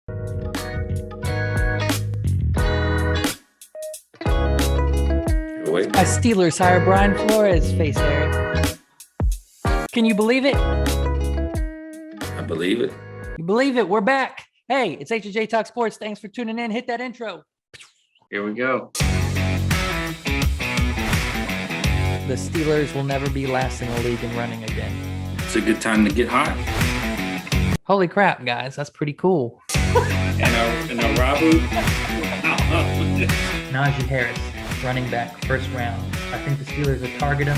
Wait, My Steelers hire Brian Flores, face Harry. Can you believe it? I believe it. You believe it? We're back. Hey, it's H&J Talk Sports. Thanks for tuning in. Hit that intro. Here we go. The Steelers will never be last in the league in running again. It's a good time to get hot. Holy crap, guys. That's pretty cool. And a Rabu. Najee Harris, running back, first round. I think the Steelers will target him.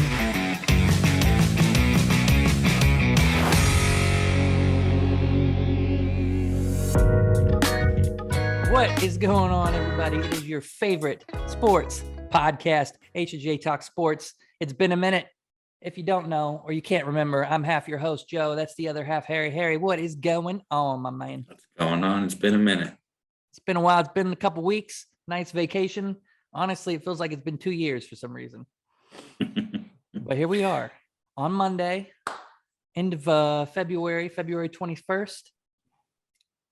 What is going on, everybody? It is your favorite sports podcast, H&J Talk Sports. It's been a minute. If you don't know or you can't remember, I'm half your host, Joe. That's the other half, Harry. Harry, what is going on, my man? What's going on? It's been a minute. It's been a while. It's been a couple weeks. Nice vacation. Honestly, it feels like it's been 2 years for some reason. But here we are on Monday, end of February 21st.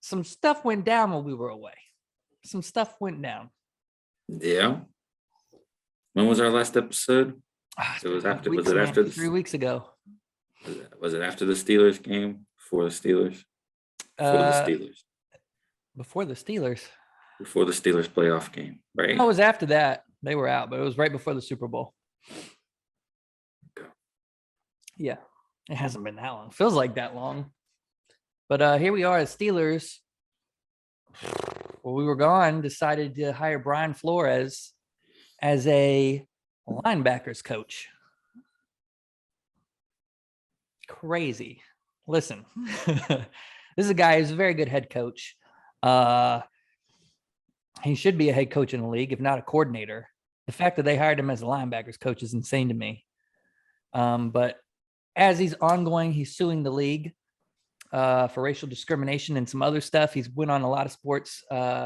Some stuff went down while we were away. Some stuff went down. Yeah. When was our last episode? It was after. Was it after 3 weeks ago? Was it after the Steelers game? Before the Steelers? Before the Steelers. Before the Steelers. Before the Steelers playoff game, right? No, it was after that. They were out, but it was right before the Super Bowl. Okay. Yeah, it hasn't been that long. Feels like that long. But here we are as Steelers. Well, we were gone, decided to hire Brian Flores as a linebackers coach. Crazy. Listen, this is a guy who's a very good head coach. He should be a head coach in the league, if not a coordinator. The fact that they hired him as a linebackers coach is insane to me. But as he's ongoing, he's suing the league for racial discrimination and some other stuff. He's went on a lot of sports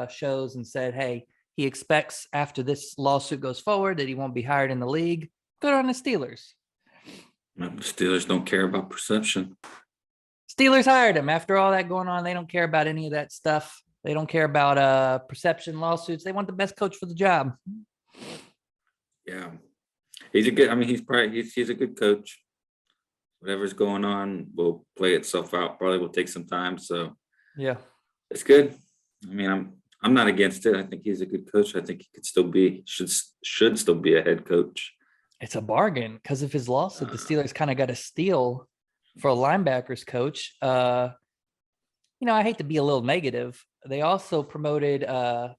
shows and said, hey, he expects after this lawsuit goes forward that he won't be hired in the league. Good on the Steelers. The Steelers don't care about perception. Steelers hired him. After all that going on, they don't care about any of that stuff. They don't care about perception lawsuits. They want the best coach for the job. Yeah. He's a good, he's a good coach. Whatever's going on will play itself out. Probably will take some time. So yeah, it's good. I mean, I'm not against it. I think he's a good coach. I think he could still be, should still be a head coach. It's a bargain because of his lawsuit. The Steelers kind of got a steal for a linebackers coach. I hate to be a little negative. They also promoted Terrell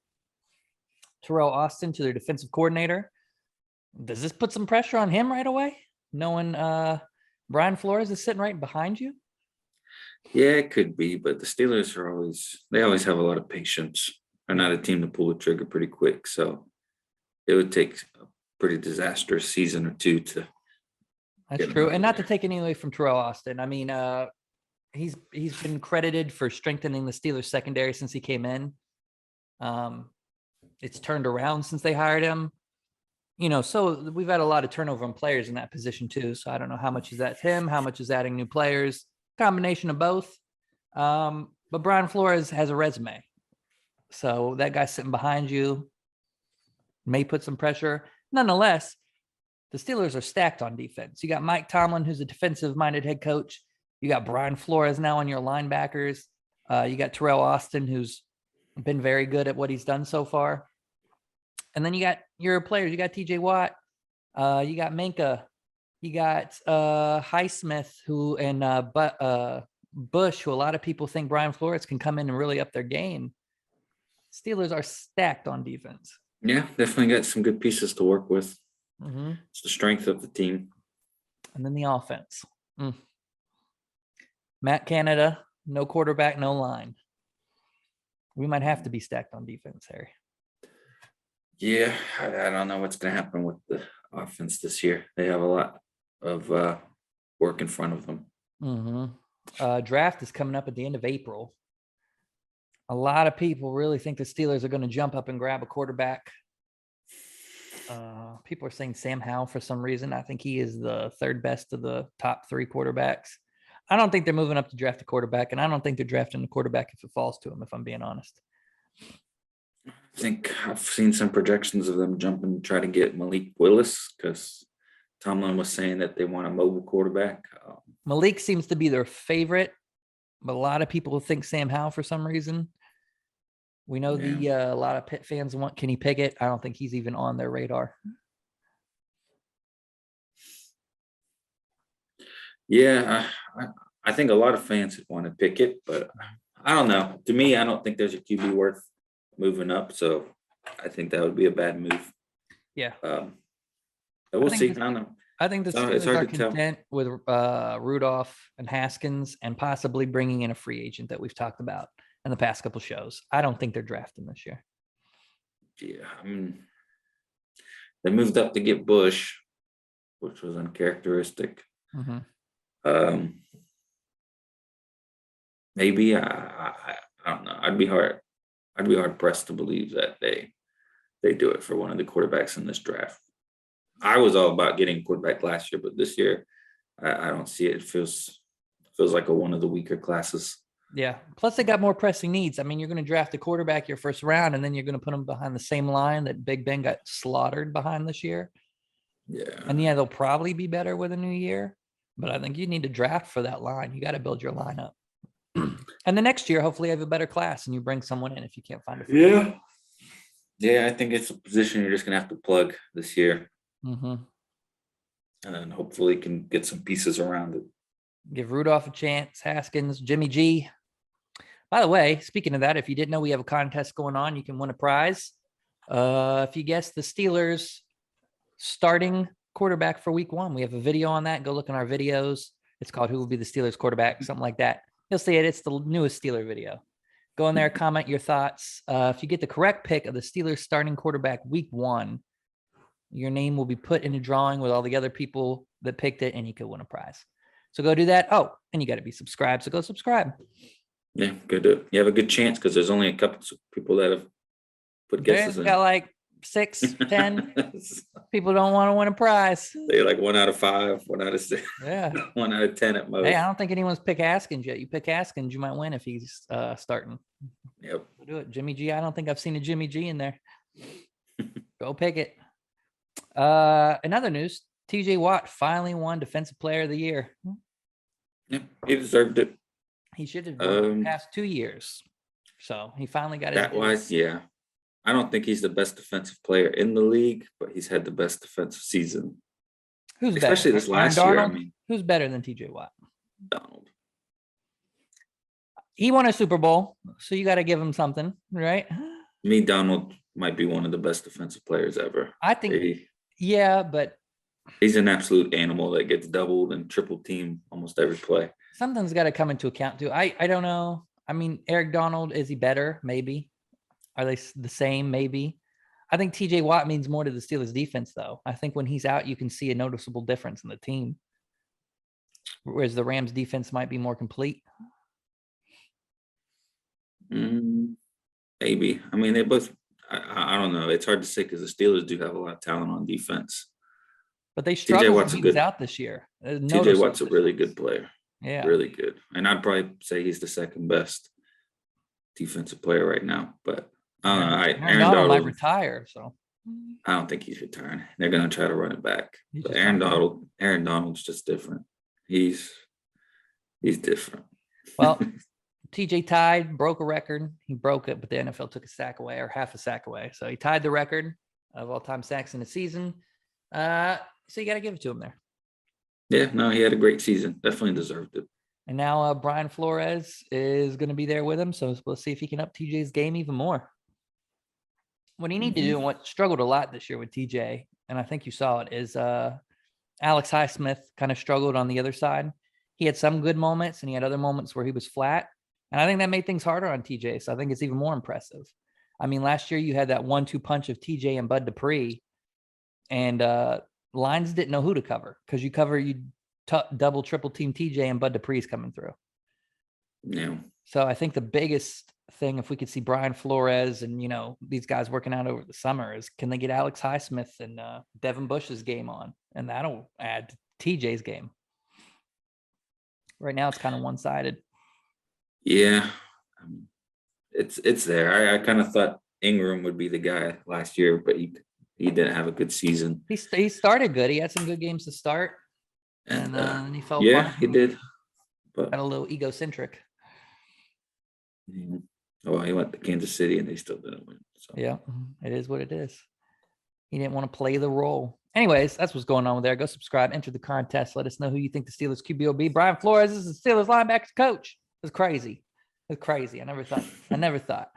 Austin to their defensive coordinator. Does this put some pressure on him right away, knowing Brian Flores is sitting right behind you? Yeah, it could be, but the Steelers always have a lot of patience. They're not a team to pull the trigger pretty quick, so it would take a pretty disastrous season or two to. That's true, and not to take anything away from Terrell Austin. I mean, he's been credited for strengthening the Steelers secondary since he came in. It's turned around since they hired him. So we've had a lot of turnover in players in that position too. So I don't know how much is that him, how much is adding new players, combination of both. But Brian Flores has a resume. So that guy sitting behind you may put some pressure. Nonetheless, the Steelers are stacked on defense. You got Mike Tomlin, who's a defensive-minded head coach. You got Brian Flores now on your linebackers. You got Terrell Austin, who's been very good at what he's done so far. And then you got your players. You got TJ Watt. You got Minka. You got Highsmith, Bush, who a lot of people think Brian Flores can come in and really up their game. Steelers are stacked on defense. Yeah, definitely got some good pieces to work with. Mm-hmm. It's the strength of the team. And then the offense. Matt Canada, no quarterback, no line. We might have to be stacked on defense, Harry. Yeah, I don't know what's going to happen with the offense this year. They have a lot of work in front of them. Mm-hmm. Draft is coming up at the end of April. A lot of people really think the Steelers are going to jump up and grab a quarterback. People are saying Sam Howell for some reason. I think he is the third best of the top three quarterbacks. I don't think they're moving up to draft a quarterback, and I don't think they're drafting a quarterback if it falls to them, if I'm being honest. I think I've seen some projections of them jumping to try to get Malik Willis because Tomlin was saying that they want a mobile quarterback. Malik seems to be their favorite, but a lot of people think Sam Howell for some reason. We know a lot of Pitt fans want Kenny Pickett. I don't think he's even on their radar. Yeah, I think a lot of fans want to pick it, but I don't know. To me, I don't think there's a QB worth moving up, so I think that would be a bad move. Yeah. But we'll see. I don't know. I think the It's Steelers hard are to tell. content with Rudolph and Haskins and possibly bringing in a free agent that we've talked about in the past couple shows. I don't think they're drafting this year. Yeah, I mean, they moved up to get Bush, which was uncharacteristic. Mm-hmm. Maybe I don't know. I'd be hard pressed to believe that they do it for one of the quarterbacks in this draft. I was all about getting a quarterback last year, but this year I don't see it. It feels like one of the weaker classes. Yeah. Plus, they got more pressing needs. I mean, you're going to draft a quarterback your first round, and then you're going to put him behind the same line that Big Ben got slaughtered behind this year. Yeah. And yeah, they'll probably be better with a new year, but I think you need to draft for that line. You got to build your lineup. And the next year, hopefully, you have a better class and you bring someone in if you can't find a free agent. Yeah, I think it's a position you're just going to have to plug this year. Mm-hmm. And then hopefully can get some pieces around it. Give Rudolph a chance, Haskins, Jimmy G. By the way, speaking of that, if you didn't know, we have a contest going on. You can win a prize. If you guess the Steelers starting quarterback for week 1, we have a video on that. Go look in our videos. It's called Who Will Be the Steelers Quarterback, something like that. You'll see it. It's the newest Steeler video. Go in there, comment your thoughts. If you get the correct pick of the Steelers starting quarterback week 1, your name will be put in a drawing with all the other people that picked it, and you could win a prize. So go do that. Oh, and you got to be subscribed. So go subscribe. Yeah, go do it. You have a good chance because there's only a couple of people that have put guesses in. Got like 6, 10 people don't want to win a prize. They're like 1 out of 5, 1 out of 6. Yeah. 1 out of 10 at most. Hey, I don't think anyone's picked Haskins yet. You pick Haskins, you might win if he's starting. Yep. Do it. Jimmy G. I don't think I've seen a Jimmy G in there. Go pick it. In other news, TJ Watt finally won Defensive Player of the Year. Yeah, he deserved it. He should have won the past 2 years. So he finally got it. That was, yeah. I don't think he's the best defensive player in the league, but he's had the best defensive season. Who's especially better? this last year? I mean, who's better than TJ Watt? Donald. He won a Super Bowl, so you got to give him something, right? Donald might be one of the best defensive players ever. I think, yeah, but he's an absolute animal that gets doubled and triple teamed almost every play. Something's got to come into account too. I don't know. I mean, Eric Donald, is he better? Maybe. Are they the same? Maybe. I think TJ Watt means more to the Steelers defense, though. I think when he's out, you can see a noticeable difference in the team. Whereas the Rams defense might be more complete. Maybe. I mean, they both, I don't know. It's hard to say because the Steelers do have a lot of talent on defense. But they struggled when he was out this year. TJ Watt's a really good player. Yeah. Really good. And I'd probably say he's the second best defensive player right now. But I don't know. Aaron Donald might retire, so I don't think he's retiring. They're going to try to run it back. But Aaron Donald's just different. He's different. Well, TJ tied, broke a record. He broke it, but the NFL took a sack away or half a sack away. So he tied the record of all-time sacks in a season. So you got to give it to him there. Yeah, no, he had a great season. Definitely deserved it. And now Brian Flores is going to be there with him. So we'll see if he can up TJ's game even more. What he need to do, and what struggled a lot this year with TJ, and I think you saw it, is Alex Highsmith kind of struggled on the other side. He had some good moments and he had other moments where he was flat. And I think that made things harder on TJ. So I think it's even more impressive. I mean, last year you had that 1-2 punch of TJ and Bud Dupree, and lines didn't know who to cover because you double, triple team TJ and Bud Dupree's coming through. Yeah. So I think the biggest thing, if we could see Brian Flores and, these guys working out over the summer, is can they get Alex Highsmith and Devin Bush's game on? And that'll add to TJ's game. Right now, it's kind of one-sided. Yeah, it's there. I kind of thought Ingram would be the guy last year, but he didn't have a good season. He started good. He had some good games to start, And and he fell yeah, apart. he did. But Got a little egocentric. well, he went to Kansas City and they still didn't win. So Yeah, it is what it is. He didn't want to play the role. Anyways, that's what's going on there. Go subscribe, enter the contest. Let us know who you think the Steelers QB will be. Brian Flores is the Steelers linebackers coach. It's crazy. It's crazy. I never thought.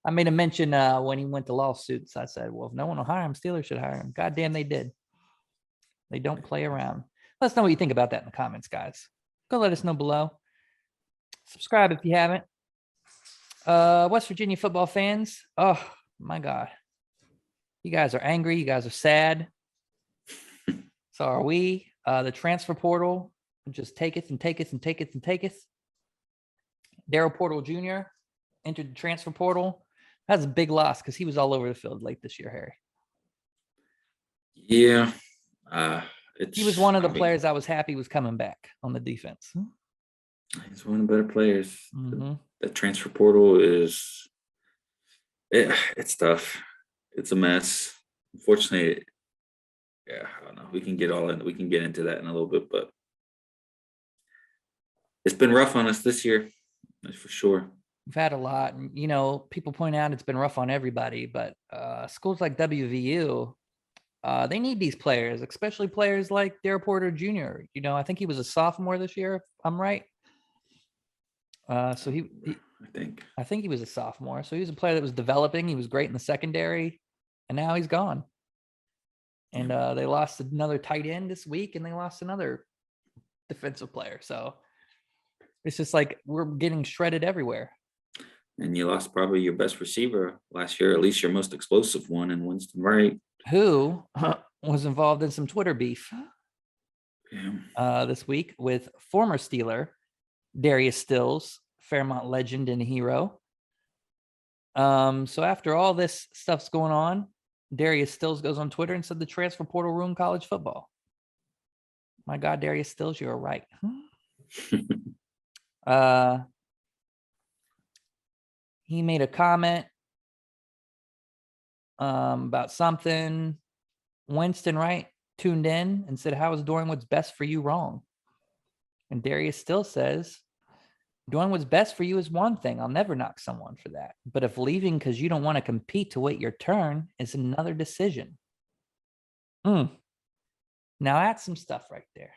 I made a mention when he went to lawsuits. I said, well, if no one will hire him, Steelers should hire him. God damn, they did. They don't play around. Let us know what you think about that in the comments, guys. Go let us know below. Subscribe if you haven't. West Virginia football fans. Oh, my God. You guys are angry. You guys are sad. So are we. The transfer portal just taketh and taketh and taketh and taketh. Daryl Portal Jr. entered the transfer portal. That's a big loss because he was all over the field late this year, Harry. yeah, He was one of the players I was happy was coming back on the defense. He's one of the better players. Mm-hmm. The transfer portal is it's tough. It's a mess. Unfortunately, yeah, I don't know. We can get into that in a little bit, but it's been rough on us this year, that's for sure. We've had a lot. And, people point out it's been rough on everybody, but schools like WVU, they need these players, especially players like Daryl Porter Jr. I think he was a sophomore this year, if I'm right. So I think he was a sophomore. So he was a player that was developing. He was great in the secondary, and now he's gone. And they lost another tight end this week, and they lost another defensive player. So it's just like we're getting shredded everywhere. And you lost probably your best receiver last year, at least your most explosive one in Winston Wright, who was involved in some Twitter beef this week with former Steeler Darius Stills, Fairmont legend and hero. So after all this stuff's going on, Darius Stills goes on Twitter and said the transfer portal ruined college football. My God, Darius Stills, you're right. He made a comment about something. Winston Wright tuned in and said, how is doing what's best for you wrong? And Darius still says, doing what's best for you is one thing. I'll never knock someone for that. But if leaving because you don't want to compete to wait your turn is another decision. Now that's some stuff right there.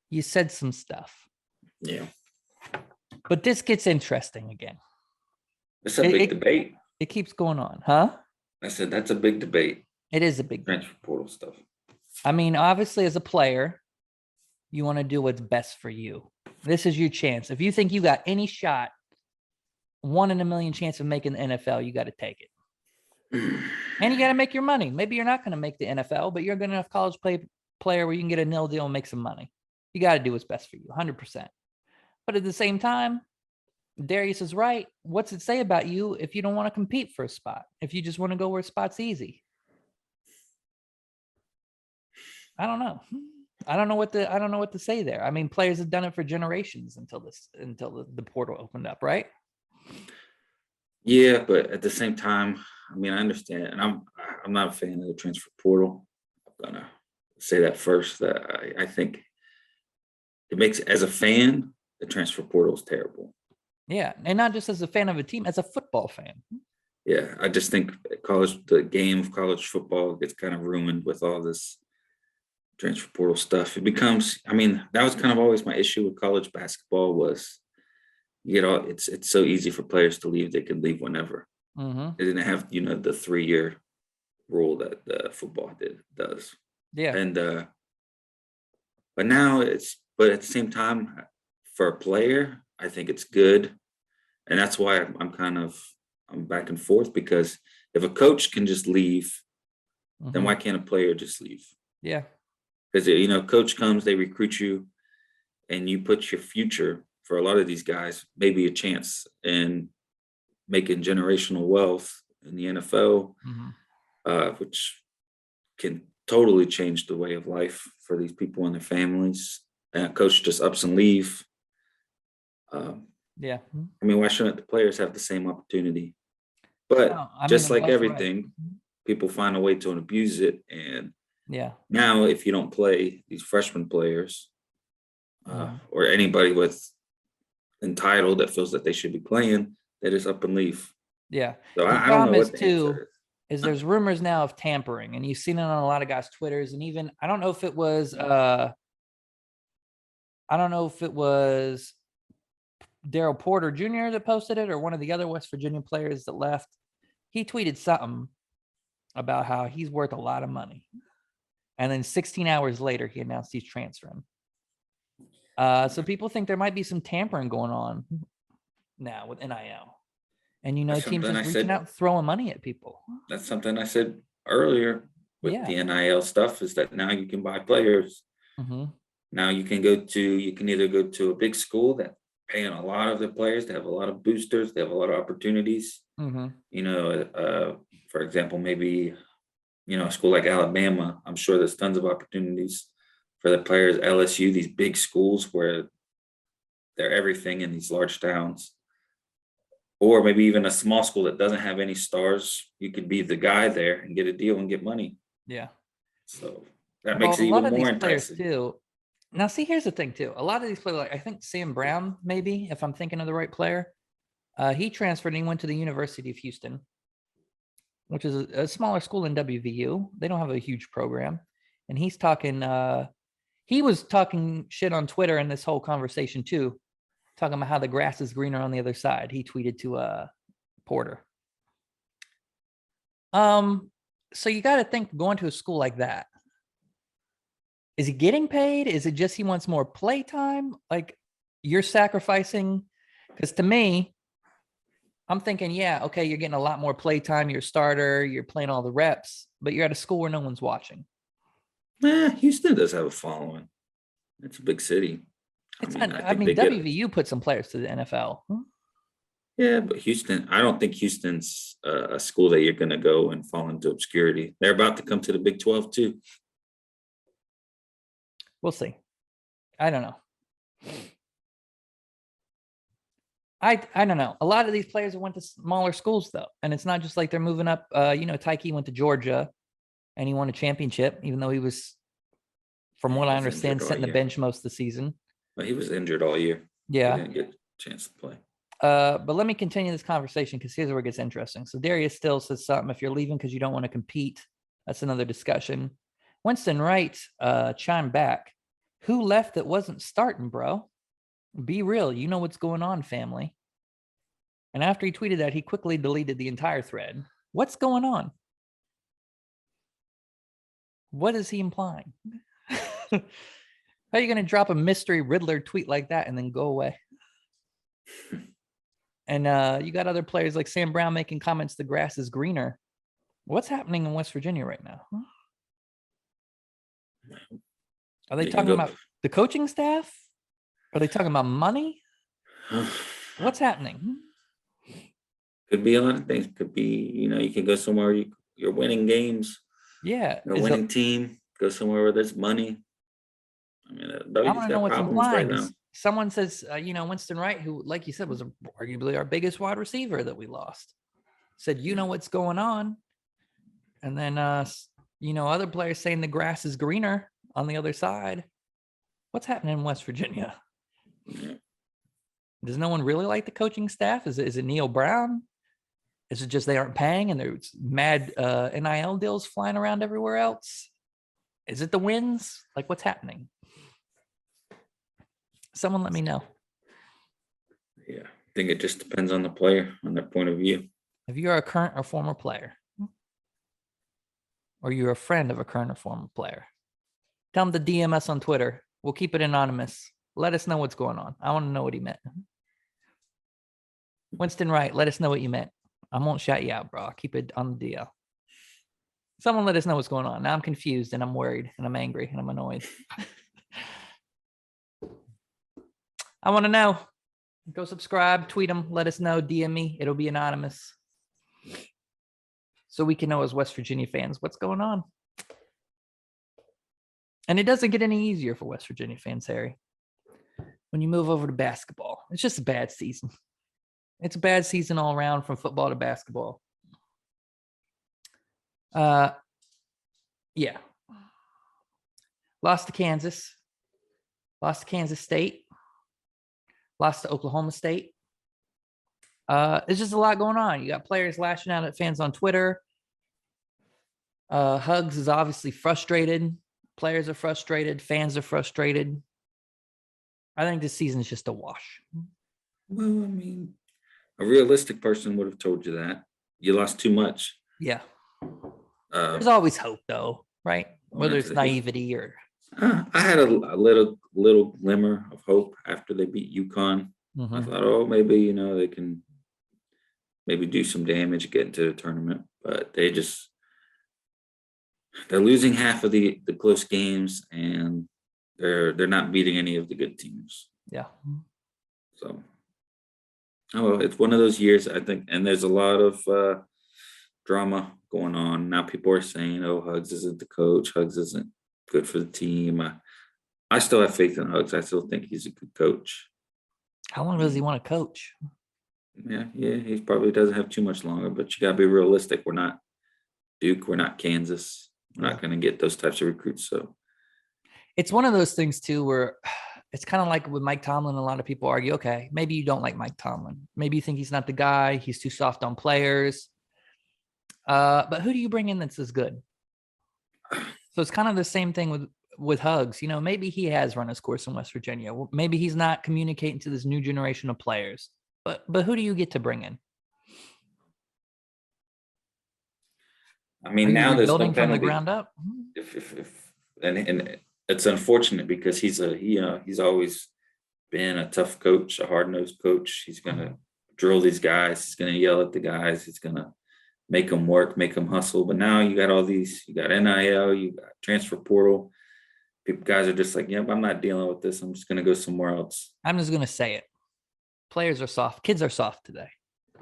You said some stuff. Yeah. But this gets interesting again. It's a big debate. It keeps going on, huh? I said that's a big debate. It is a big transfer portal stuff. I mean, obviously, as a player, you want to do what's best for you. This is your chance. If you think you got any shot, 1 in a million chance of making the NFL, you got to take it. And you got to make your money. Maybe you're not going to make the NFL, but you're a good enough college player where you can get a nil deal and make some money. You got to do what's best for you, 100%. But at the same time, Darius is right. What's it say about you if you don't want to compete for a spot? If you just want to go where a spot's easy? I don't know. I don't know what to say there. I mean, players have done it for generations until the portal opened up, right? Yeah, but at the same time, I mean, I understand, and I'm not a fan of the transfer portal. I'm gonna say that first. That I think it makes, as a fan, the transfer portal is terrible. Yeah, and not just as a fan of a team, as a football fan. Yeah, I just think the game of college football gets kind of ruined with all this transfer portal stuff. It becomes, I mean, that was kind of always my issue with college basketball was, it's so easy for players to leave. They can leave whenever. Mm-hmm. They didn't have, the 3-year rule that the football does. Yeah. And, but now but at the same time, for a player, I think it's good. And that's why I'm back and forth, because if a coach can just leave, then why can't a player just leave? Yeah. Because, coach comes, they recruit you, and you put your future, for a lot of these guys, maybe a chance in making generational wealth in the NFL, which can totally change the way of life for these people and their families. and a coach just ups and leave. Yeah. I mean, why shouldn't the players have the same opportunity? But No, I just mean, like that's right. everything, people find a way to abuse it. And Yeah. now, if you don't play these freshman players or anybody with entitled that feels that they should be playing, they just up and leave. Yeah. So The I don't know problem is what the too, answer is there's rumors now of tampering, and you've seen it on a lot of guys' Twitters, and even I don't know if it was Daryl Porter Jr. that posted it or one of the other West Virginia players that left. He tweeted something about how he's worth a lot of money. And then 16 hours later, he announced he's transferring. So people think there might be some tampering going on now with NIL. And, That's teams something just I reaching said. out, throwing money at people. That's something I said earlier with Yeah. the NIL stuff, is that now you can buy players. Mm-hmm. Now you can either go to a big school that paying a lot of the players, they have a lot of boosters, they have a lot of opportunities. Mm-hmm. For example, maybe, a school like Alabama, I'm sure there's tons of opportunities for the players. LSU, these big schools where they're everything in these large towns. Or maybe even a small school that doesn't have any stars. You could be the guy there and get a deal and get money. Yeah. So that Well, makes a it lot even of more these players enticing. too. Now, see, here's the thing too. A lot of these players, like I think Sam Brown, maybe if I'm thinking of the right player, he transferred and he went to the University of Houston, which is a smaller school in WVU. They don't have a huge program, and he's talking. He was talking shit on Twitter in this whole conversation too, talking about how the grass is greener on the other side. He tweeted to Porter. So you got to think going to a school like that. Is he getting paid? Is it just he wants more play time? Like you're sacrificing? Because to me, I'm thinking, yeah, okay, you're getting a lot more play time. You're a starter. You're playing all the reps, but you're at a school where no one's watching. Houston does have a following. It's a big city. I mean, WVU put some players to the NFL. Yeah, but Houston, I don't think Houston's a school that you're going to go and fall into obscurity. They're about to come to the Big 12 too. We'll see. I don't know. I don't know. A lot of these players went to smaller schools though, and it's not just like they're moving up. Tyke went to Georgia, and he won a championship, even though he was, from what I understand, sitting the bench most of the season. But he was injured all year. Yeah, he didn't get a chance to play. But let me continue this conversation because here's where it gets interesting. So Darius still says something. If you're leaving because you don't want to compete, that's another discussion. Winston Wright chimed back. Who left that wasn't starting, bro? Be real. You know what's going on, family. And after he tweeted that, he quickly deleted the entire thread. What's going on? What is he implying? How are you going to drop a mystery Riddler tweet like that and then go away? And you got other players like Sam Brown making comments, the grass is greener. What's happening in West Virginia right now? Are they talking about the coaching staff? Are they talking about money? What's happening? Could be a lot of things. Could be, you can go somewhere you're winning games. Yeah. You're a winning team. Go somewhere where there's money. I mean, I want to know what's implying. Right now. Someone says, Winston Wright, who, like you said, was arguably our biggest wide receiver that we lost, said, what's going on. And then, other players saying the grass is greener on the other side. What's happening in West Virginia? Yeah. Does no one really like the coaching staff? Is it Neil Brown? Is it just they aren't paying and there's mad NIL deals flying around everywhere else? Is it the wins? Like, what's happening? Someone let me know. Yeah, I think it just depends on the player, on their point of view. If you're a current or former player, or you're a friend of a current or former player, tell them to DM us on Twitter. We'll keep it anonymous. Let us know what's going on. I want to know what he meant. Winston Wright, let us know what you meant. I won't shout you out, bro. I'll keep it on the DL. Someone let us know what's going on. Now I'm confused and I'm worried and I'm angry and I'm annoyed. I want to know. Go subscribe, tweet them, let us know, DM me. It'll be anonymous. So we can know as West Virginia fans what's going on. And it doesn't get any easier for West Virginia fans, Harry. When you move over to basketball, it's just a bad season. It's a bad season all around from football to basketball. Yeah. Lost to Kansas. Lost to Kansas State. Lost to Oklahoma State. There's just a lot going on. You got players lashing out at fans on Twitter. Hugs is obviously frustrated. Players are frustrated. Fans are frustrated. I think this season is just a wash. Well, I mean, a realistic person would have told you that. You lost too much. Yeah. There's always hope, though, right? Whether it's naivety or. I had a little glimmer of hope after they beat UConn. Mm-hmm. I thought, oh, maybe they can maybe do some damage, get into the tournament, but they're losing half of the close games, and they're not beating any of the good teams. Yeah. So, well, it's one of those years, I think, and there's a lot of drama going on now. People are saying, "Oh, Hugs isn't the coach. Hugs isn't good for the team." I still have faith in Hugs. I still think he's a good coach. How long does he want to coach? Yeah, he probably doesn't have too much longer, but you got to be realistic. We're not Duke. We're not Kansas. We're not going to get those types of recruits. So it's one of those things, too, where it's kind of like with Mike Tomlin. A lot of people argue, okay, maybe you don't like Mike Tomlin. Maybe you think he's not the guy. He's too soft on players. But who do you bring in that's as good? So it's kind of the same thing with Hugs. Maybe he has run his course in West Virginia. Maybe he's not communicating to this new generation of players. But who do you get to bring in? I mean, now there's no building from the penalty. ground up. And it's unfortunate because he's always been a tough coach, a hard-nosed coach. He's gonna drill these guys. He's gonna yell at the guys. He's gonna make them work, make them hustle. But now you got all these. You got NIL. You got transfer portal. Guys are just like, yep, I'm not dealing with this. I'm just gonna go somewhere else. I'm just gonna say it. Players are soft. Kids are soft today.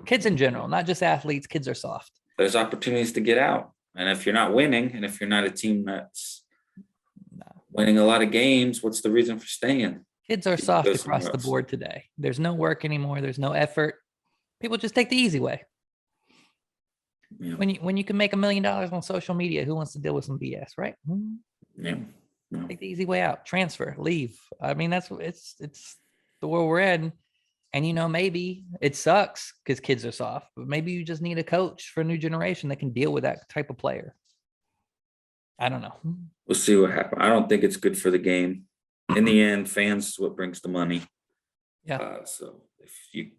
Kids in general, not just athletes. Kids are soft. There's opportunities to get out. And if you're not winning, and if you're not a team that's winning a lot of games, what's the reason for staying? Kids are soft across the board today. There's no work anymore. There's no effort. People just take the easy way. Yeah. When you can make $1 million on social media, who wants to deal with some BS, right? Yeah. Take the easy way out. Transfer, leave. I mean, it's the world we're in. And, maybe it sucks because kids are soft, but maybe you just need a coach for a new generation that can deal with that type of player. I don't know. We'll see what happens. I don't think it's good for the game. In the end, fans is what brings the money. Yeah. So you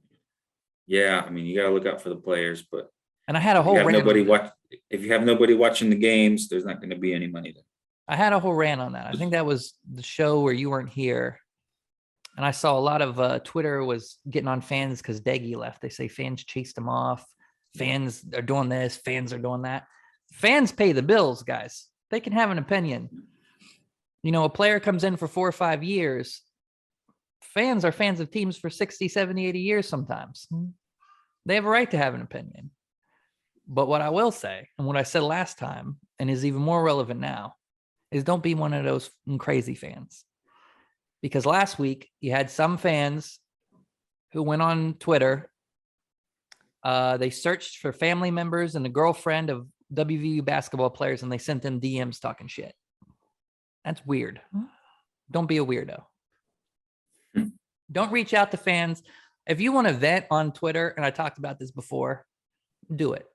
got to look out for the players, but and I had a whole rant. If you have nobody watching the games, there's not going to be any money there. I had a whole rant on that. I think that was the show where you weren't here. And I saw a lot of Twitter was getting on fans because Deggy left. They say fans chased him off. Fans are doing this. Fans are doing that. Fans pay the bills, guys. They can have an opinion. A player comes in for 4 or 5 years. Fans are fans of teams for 60, 70, 80 years sometimes. They have a right to have an opinion. But what I will say, and what I said last time, and is even more relevant now, is don't be one of those crazy fans. Because last week you had some fans who went on Twitter. They searched for family members and the girlfriend of WVU basketball players, and they sent them DMs talking shit. That's weird. Don't be a weirdo. Don't reach out to fans. If you want to vent on Twitter, and I talked about this before, do it.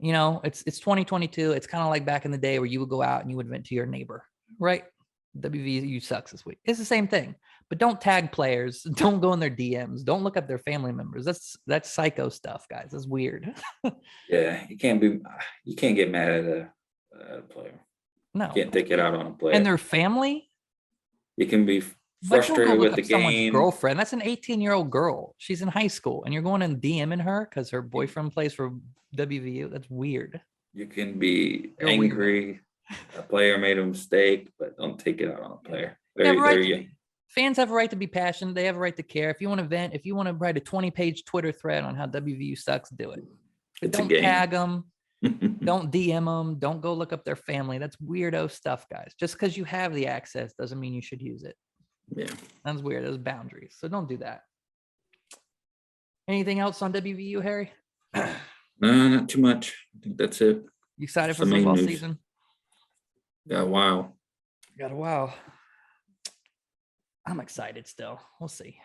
It's 2022. It's kind of like back in the day where you would go out and you would vent to your neighbor, right? WVU sucks this week. It's the same thing, but don't tag players. Don't go in their DMs. Don't look up their family members. That's psycho stuff, guys. That's weird. Yeah, you can't get mad at a player. No, you can't take it out on a player and their family. You can be frustrated with the game. Girlfriend. That's an 18-year-old girl. She's in high school, and you're going and DMing her because her boyfriend plays for WVU. That's weird. You can be angry. A player made a mistake, but don't take it out on a player. Fans have a right to be passionate. They have a right to care. If you want to vent, if you want to write a 20-page Twitter thread on how WVU sucks, do it. But don't tag them. Don't DM them. Don't go look up their family. That's weirdo stuff, guys. Just because you have the access doesn't mean you should use it. Yeah. That's weird. Those boundaries. So don't do that. Anything else on WVU, Harry? No, not too much. I think that's it. You excited That's for the main football news. season? Yeah, wow. Got a while. I'm excited still. We'll see.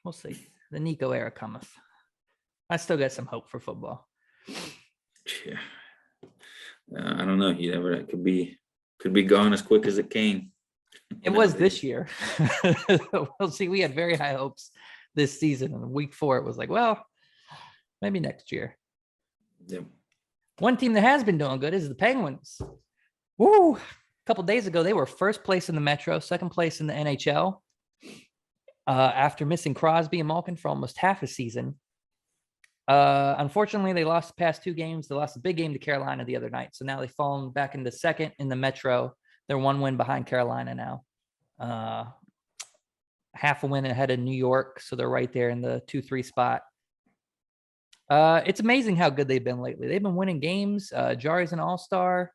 We'll see. The Nico era cometh. I still got some hope for football. Yeah. I don't know. You never. It could be gone as quick as it came. It was this year. We'll see. We had very high hopes this season. And week 4, it was like, well, maybe next year. Yep. One team that has been doing good is the Penguins. Woo! A couple days ago, they were first place in the Metro, second place in the NHL. After missing Crosby and Malkin for almost half a season. Unfortunately, they lost the past 2 games. They lost a big game to Carolina the other night. So now they've fallen back into second in the Metro. They're 1 win behind Carolina now. Half a win ahead of New York. So they're right there in the 2-3 spot. It's amazing how good they've been lately. They've been winning games. Jari's an all-star.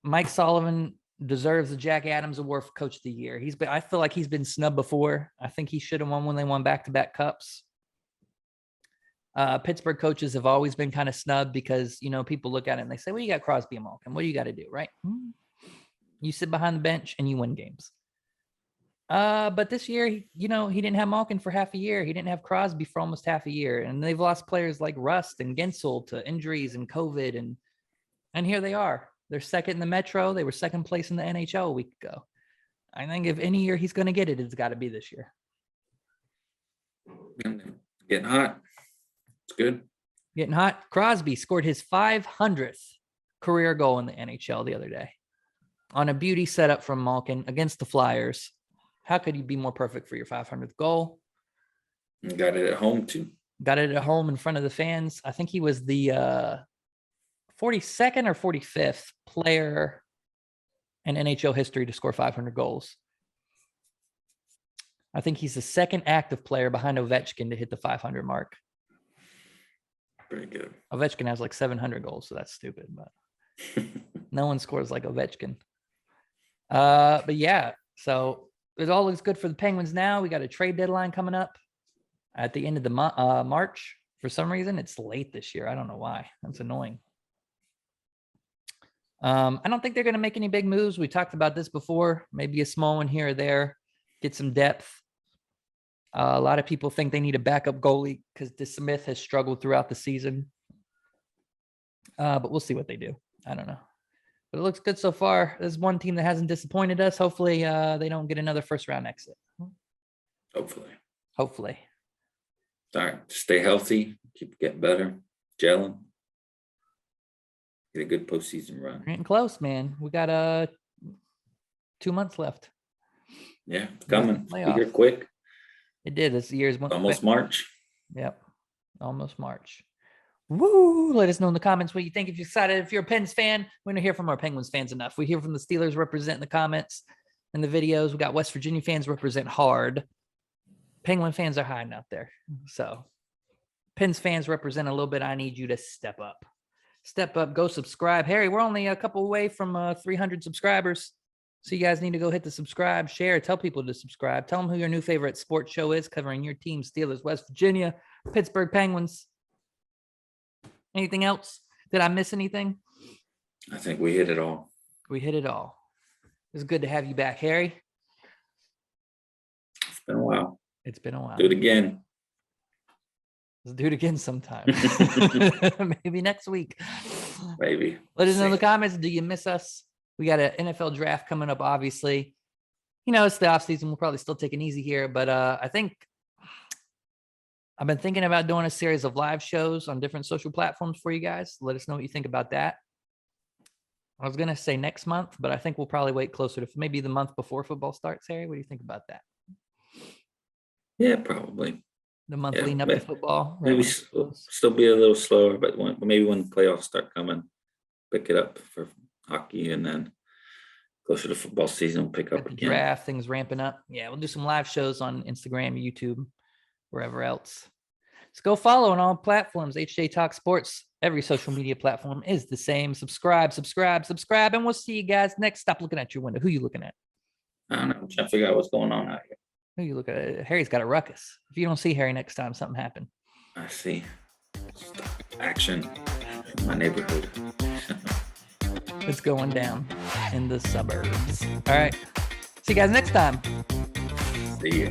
Mike Sullivan deserves the Jack Adams Award for Coach of the Year. I feel like he's been snubbed before. I think he should have won when they won back-to-back cups. Pittsburgh coaches have always been kind of snubbed because, people look at it and they say, well, you got Crosby and Malkin. What do you got to do, right? You sit behind the bench and you win games. But this year, he didn't have Malkin for half a year. He didn't have Crosby for almost half a year. And they've lost players like Rust and Gensel to injuries and COVID. And here they are. They're second in the Metro. They were second place in the NHL a week ago. I think if any year he's going to get it, it's got to be this year. Getting hot. It's good. Getting hot. Crosby scored his 500th career goal in the NHL the other day on a beauty setup from Malkin against the Flyers. How could you be more perfect for your 500th goal? And got it at home too. Got it at home in front of the fans. I think he was the 42nd or 45th player in NHL history to score 500 goals. I think he's the second active player behind Ovechkin to hit the 500 mark. Pretty good. Ovechkin has like 700 goals, so that's stupid, but no one scores like Ovechkin. But yeah, so it all looks good for the Penguins now. We got a trade deadline coming up at the end of the March. For some reason, it's late this year. I don't know why. That's annoying. I don't think they're going to make any big moves. We talked about this before. Maybe a small one here or there. Get some depth. A lot of people think they need a backup goalie because DeSmith has struggled throughout the season. But we'll see what they do. I don't know. But it looks good so far. There's one team that hasn't disappointed us. Hopefully, they don't get another first-round exit. Hopefully. All right. Stay healthy. Keep getting better. Gelling. Get a good postseason run. Getting close, man. We got 2 months left. Yeah, it's coming. Be here quick. It did. This year's almost March. Yep. Almost March. Woo! Let us know in the comments what you think. If you're excited, if you're a Pens fan, we don't hear from our Penguins fans enough. We hear from the Steelers represent in the comments and the videos. We got West Virginia fans represent hard. Penguin fans are hiding out there. So Pens fans represent a little bit. I need you to step up. Step up. Go subscribe. Harry, we're only a couple away from 300 subscribers. So you guys need to go hit the subscribe, share, tell people to subscribe. Tell them who your new favorite sports show is covering your team, Steelers, West Virginia, Pittsburgh Penguins. Anything else? Did I miss anything? I think we hit it all. We hit it all. It's good to have you back, Harry. It's been a while. It's been a while. Do it again. Let's do it again sometime. Maybe next week. Maybe. Let us know in the comments. Do you miss us? We got an NFL draft coming up, obviously. It's the offseason. We'll probably still take it easy here. But I think I've been thinking about doing a series of live shows on different social platforms for you guys. Let us know what you think about that. I was going to say next month, but I think we'll probably wait closer to maybe the month before football starts, Harry. What do you think about that? Yeah, probably. The month leading up to football. Maybe still be a little slower, but maybe when playoffs start coming, pick it up for hockey, and then closer to football season, we'll pick up again. Draft, things ramping up. Yeah, we'll do some live shows on Instagram, YouTube, wherever else. Let's go follow on all platforms. H&J Talk Sports Every social media platform is the same. Subscribe, and we'll see you guys next. Stop looking at your window. Who you looking at? I don't know. I'm trying to figure out what's going on out here. Who you looking at? Harry's got a ruckus. If you don't see Harry next time, something happened. I see. Action in my neighborhood. It's going down in the suburbs. All right. See you guys next time. See ya.